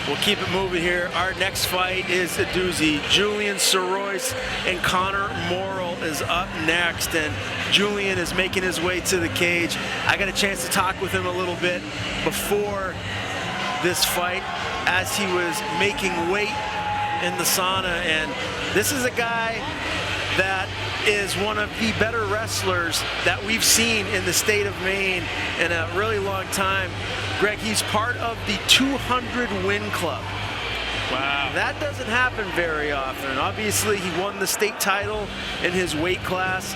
We'll keep it moving here. Our next fight is a doozy. Julian Sirois and Connor Morrill is up next, and Julian is making his way to the cage. I got a chance to talk with him a little bit before this fight as he was making weight in the sauna, and this is a guy that is one of the better wrestlers that we've seen in the state of Maine in a really long time. Greg, he's part of the 200 win club. Wow. That doesn't happen very often. Obviously, he won the state title in his weight class.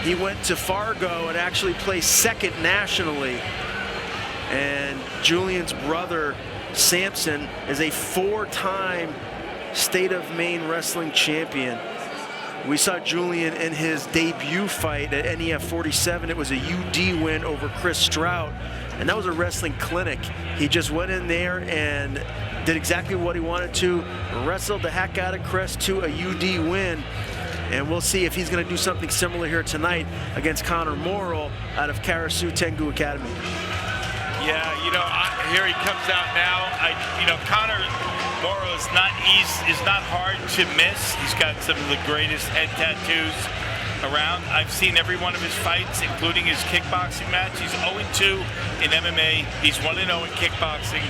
He went to Fargo and actually placed second nationally. And Julian's brother, Samson, is a 4-time state of Maine wrestling champion. We saw Julian in his debut fight at NEF 47. It was a UD win over Chris Strout, and that was a wrestling clinic. He just went in there and did exactly what he wanted to, wrestled the heck out of Chris to a UD win. And we'll see if he's going to do something similar here tonight against Connor Morrill out of Karasu Tengu Academy. Yeah, here he comes out now. Connor Morrill is not hard to miss. He's got some of the greatest head tattoos around. I've seen every one of his fights, including his kickboxing match. He's 0-2 in MMA. He's 1-0 in kickboxing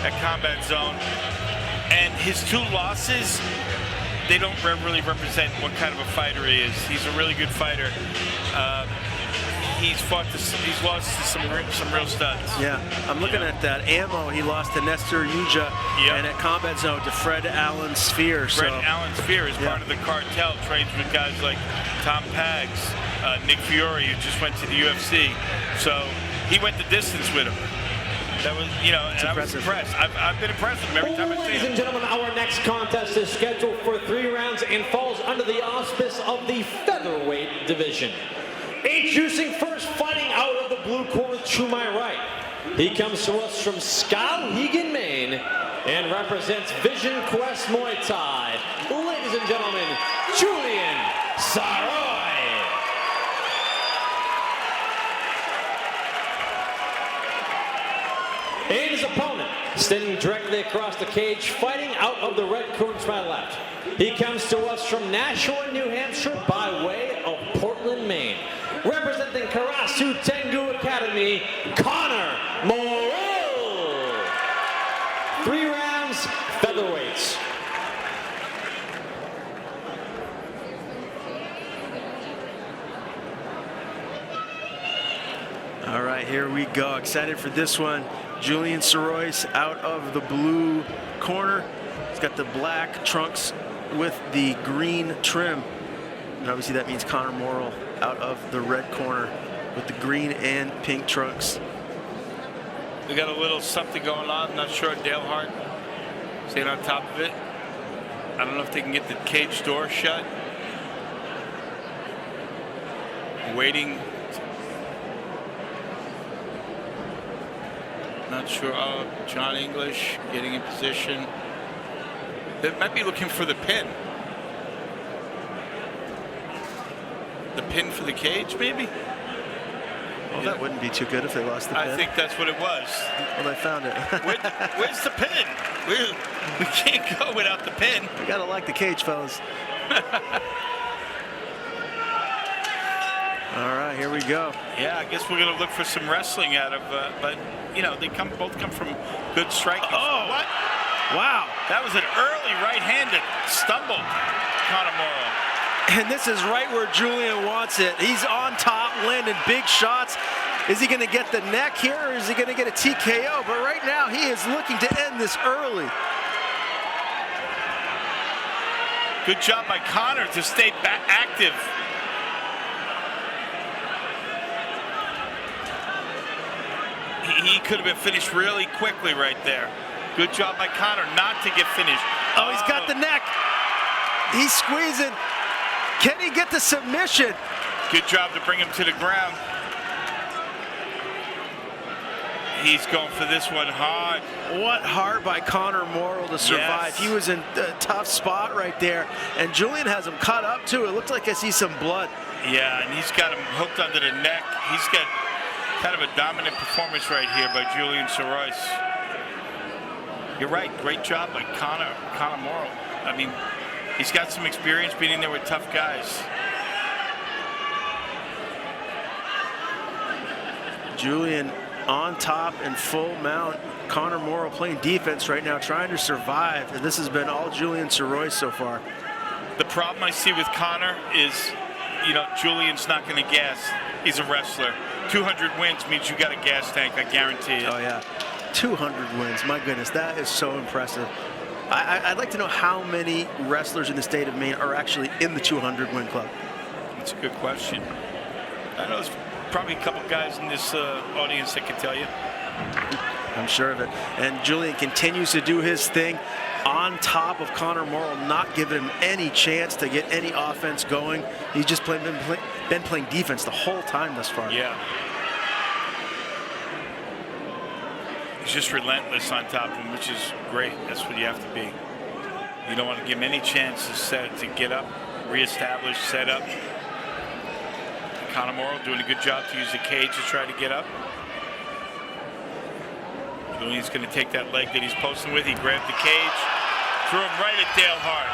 at Combat Zone. And his 2 losses, they don't really represent what kind of a fighter he is. He's a really good fighter. He's lost to some real studs. Yeah, I'm looking at that. Ammo, he lost to Nestor Yuja, and at Combat Zone to Fred Allen Sphere. Fred Allen Sphere is part of the cartel, trains with guys like Tom Pags, Nick Fiore, who just went to the UFC. So he went the distance with him. That was, and I was impressed. I've been impressed with him every time I've seen him. Ladies and gentlemen, our next contest is scheduled for 3 rounds and falls under the auspice of the featherweight division. Introducing first, fighting out of the blue corner to my right. He comes to us from Skowhegan, Maine, and represents Vision Quest Muay Thai. Ladies and gentlemen, Julian Sirois. And his opponent, standing directly across the cage, fighting out of the red corner to my left. He comes to us from Nashua, New Hampshire, by way of Portland, Maine. Representing Karasu Tengu Academy, Connor Morrill. 3 rounds, featherweights. All right, here we go. Excited for this one. Julian Sirois out of the blue corner. He's got the black trunks with the green trim. And obviously that means Connor Morrill out of the red corner with the green and pink trunks. We got a little something going on. Not sure. Dale Hart staying on top of it. I don't know if they can get the cage door shut. Waiting. Not sure. Oh, John English getting in position. They might be looking for the pin. The pin for the cage, maybe? Well, that wouldn't be too good if they lost the pin. I think that's what it was. Well, they found it. Where's the pin? We can't go without the pin. You gotta like the cage, fellas. All right, here we go. Yeah, I guess we're gonna look for some wrestling out of, but they both come from good striking. Oh, what? Wow, that was an early right-handed stumble, Connor Morrill. And this is right where Julian wants it. He's on top, landing big shots. Is he gonna get the neck here, or is he gonna get a TKO? But right now, he is looking to end this early. Good job by Connor to stay active. He could have been finished really quickly right there. Good job by Connor not to get finished. Oh, he's got the neck. He's squeezing. Can he get the submission? Good job to bring him to the ground. He's going for this one hard. What heart by Connor Morrill to survive. Yes. He was in a tough spot right there. And Julian has him cut up too. It looks like I see some blood. Yeah, and he's got him hooked under the neck. He's got kind of a dominant performance right here by Julian Sirois. You're right. Great job by Conor Morrill. I mean, he's got some experience being in there with tough guys. Julian on top in full mount. Conor Morrill playing defense right now, trying to survive. And this has been all Julian Sirois so far. The problem I see with Conor is, you know, Julian's not going to gas. He's a wrestler. 200 wins means you got a gas tank, I guarantee it. Oh, yeah. 200 wins. My goodness, that is so impressive. I'd like to know how many wrestlers in the state of Maine are actually in the 200 win club. That's a good question. I know there's probably a couple guys in this audience that can tell you. I'm sure of it. And Julian continues to do his thing on top of Conor Morrill, not giving him any chance to get any offense going. He's just been playing defense the whole time thus far. Yeah. He's just relentless on top of him, which is great. That's what you have to be. You don't want to give him any chances to get up, reestablish, set up. Conor Morrill doing a good job to use the cage to try to get up. Julian's going to take that leg that he's posting with. He grabbed the cage, threw him right at Dale Hart.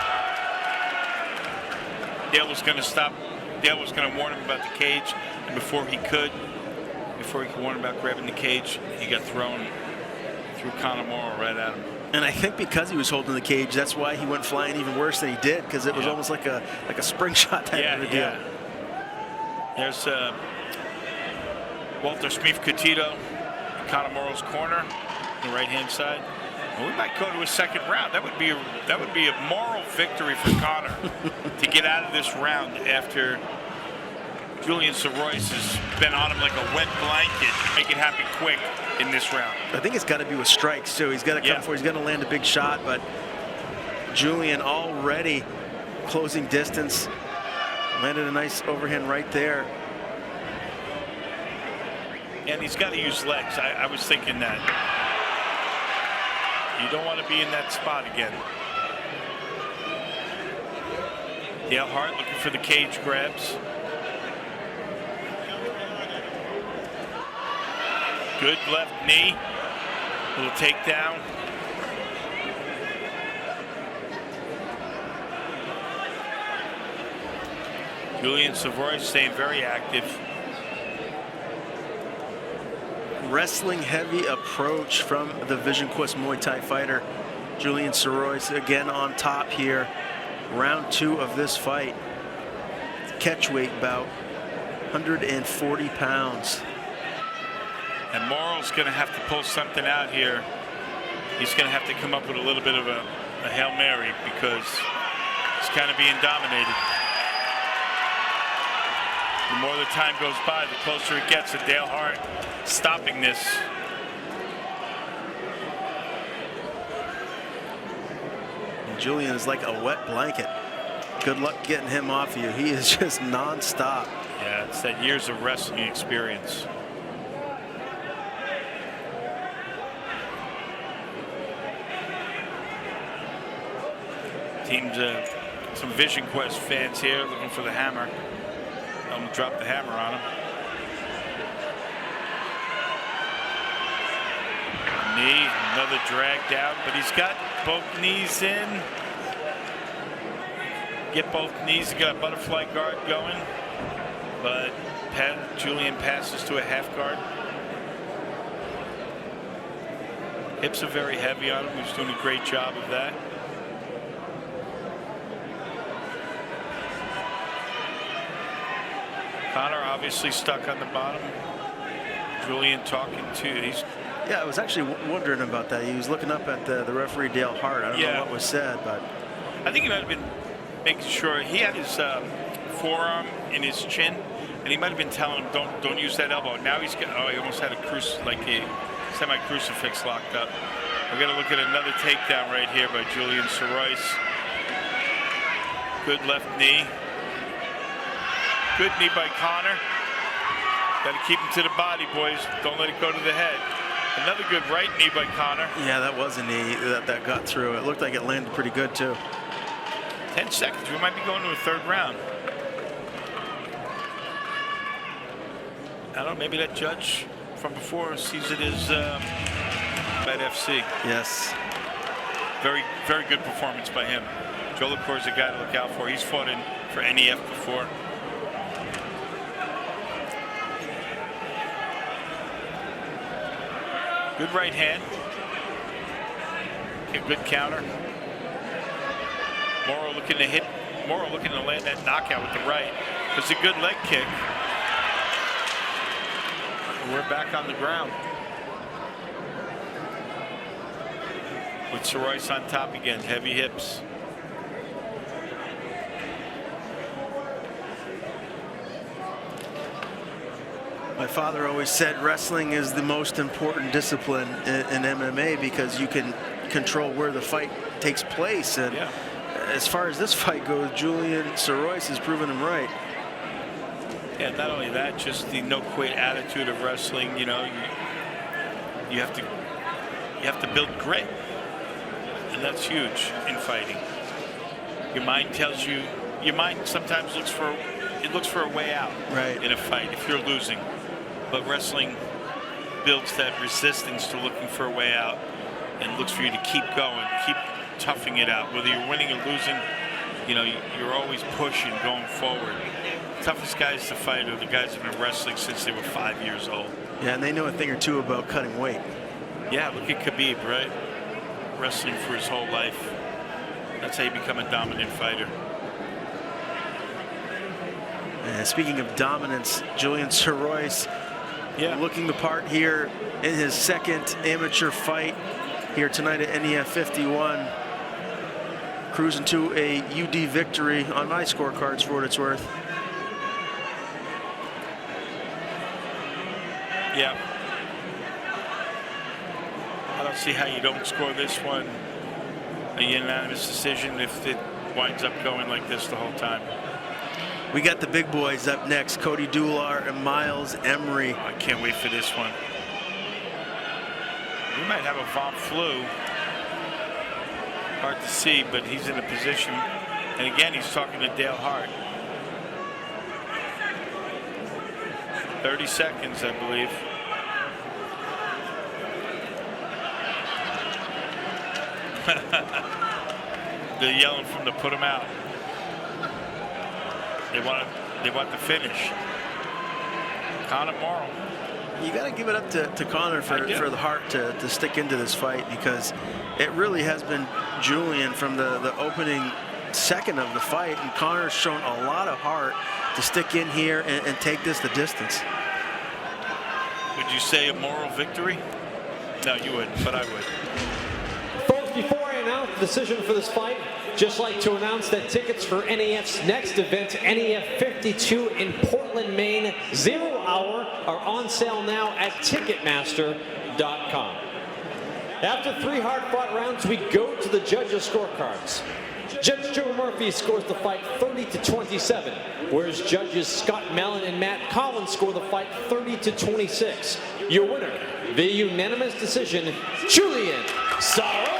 Dale was going to stop. Dale was going to warn him about the cage, and before he could warn him about grabbing the cage, he got through Conor Morrill right at him. And I think because he was holding the cage, that's why he went flying even worse than he did, because it was almost like a spring shot type of a deal. Yeah. There's Walter Smith-Cotito, Conor Morrill's corner, the right-hand side. Well, we might go to a second round. That would be a moral victory for Conor to get out of this round after Julian Sirois has been on him like a wet blanket. Make it happen quick in this round. I think it's got to be with strikes too. He's got to come for. He's going to land a big shot, but Julian already closing distance. Landed a nice overhand right there. And he's got to use legs. I was thinking that. You don't want to be in that spot again. Dale Hart looking for the cage grabs. Good left knee. Little takedown. Julian Sirois staying very active. Wrestling heavy approach from the Vision Quest Muay Thai fighter. Julian Sirois again on top here. Round 2 of this fight. Catch weight bout, 140 pounds. And Morrill's going to have to pull something out here. He's going to have to come up with a little bit of a Hail Mary because he's kind of being dominated. The more the time goes by, the closer it gets to Dale Hart stopping this. And Julian is like a wet blanket. Good luck getting him off you. He is just non-stop. Yeah, it's that years of wrestling experience. Teams, some Vision Quest fans here looking for the hammer. I'm going to drop the hammer on him. Knee, another drag down, but he's got both knees in. Get both knees, he got a butterfly guard going, but Julian passes to a half guard. Hips are very heavy on him. He's doing a great job of that. Conor obviously stuck on the bottom. Julian talking to. Yeah, I was actually wondering about that. He was looking up at the referee Dale Hart. I don't know what was said, but I think he might have been making sure he had his forearm in his chin, and he might have been telling him, "Don't use that elbow." Now he's got. Oh, he almost had a semi-crucifix locked up. We're gonna look at another takedown right here by Julian Sirois. Good left knee. Good knee by Conor. Got to keep him to the body, boys. Don't let it go to the head. Another good right knee by Conor. Yeah, that was a knee that got through. It looked like it landed pretty good, too. 10 seconds. We might be going to a third round. I don't know. Maybe that judge from before sees it as bad FC. Yes. Very, very good performance by him. Joe LaCour is a guy to look out for. He's fought in for NEF before. Good right hand. A good counter. Morrill looking to hit. Morrill looking to land that knockout with the right. It's a good leg kick. We're back on the ground. With Sirois on top again, heavy hips. My father always said wrestling is the most important discipline in MMA because you can control where the fight takes place. And yeah. As far as this fight goes, Julian Sirois has proven him right. Yeah, not only that, just the no quit attitude of wrestling. You know, you have to build grit, and that's huge in fighting. Your mind tells you. Your mind sometimes looks for a way out right. in a fight if you're losing, but wrestling builds that resistance to looking for a way out and looks for you to keep going, keep toughing it out. Whether you're winning or losing, you know, you're always pushing, going forward. The toughest guys to fight are the guys who've been wrestling since they were 5 years old. Yeah, and they know a thing or two about cutting weight. Yeah, look at Khabib, right? Wrestling for his whole life. That's how you become a dominant fighter. And speaking of dominance, Julian Sirois looking the part here in his second amateur fight here tonight at NEF 51. Cruising to a UD victory on my scorecards for what it's worth. Yeah. I don't see how you don't score this one a unanimous decision if it winds up going like this the whole time. We got the big boys up next, Cody Dular and Miles Emery. Oh, I can't wait for this one. We might have a Vom Flu. Hard to see, but he's in a position. And again, he's talking to Dale Hart. 30 seconds, I believe. They're yelling for him to put him out. They want the finish. Conor Morrill. You got to give it up to Conor for the heart to stick into this fight, because it really has been Julian from the opening second of the fight, and Conor's shown a lot of heart to stick in here and take this the distance. Would you say a Morrill victory? No, you wouldn't, but I would. Folks, before I announce the decision for this fight, just like to announce that tickets for NEF's next event, NEF 52 in Portland, Maine, 0 hour, are on sale now at Ticketmaster.com. After 3 hard-fought rounds, we go to the judges' scorecards. Judge Joe Murphy scores the fight 30-27, whereas judges Scott Mellon and Matt Collins score the fight 30-26. Your winner, via unanimous decision, Julian Sirois.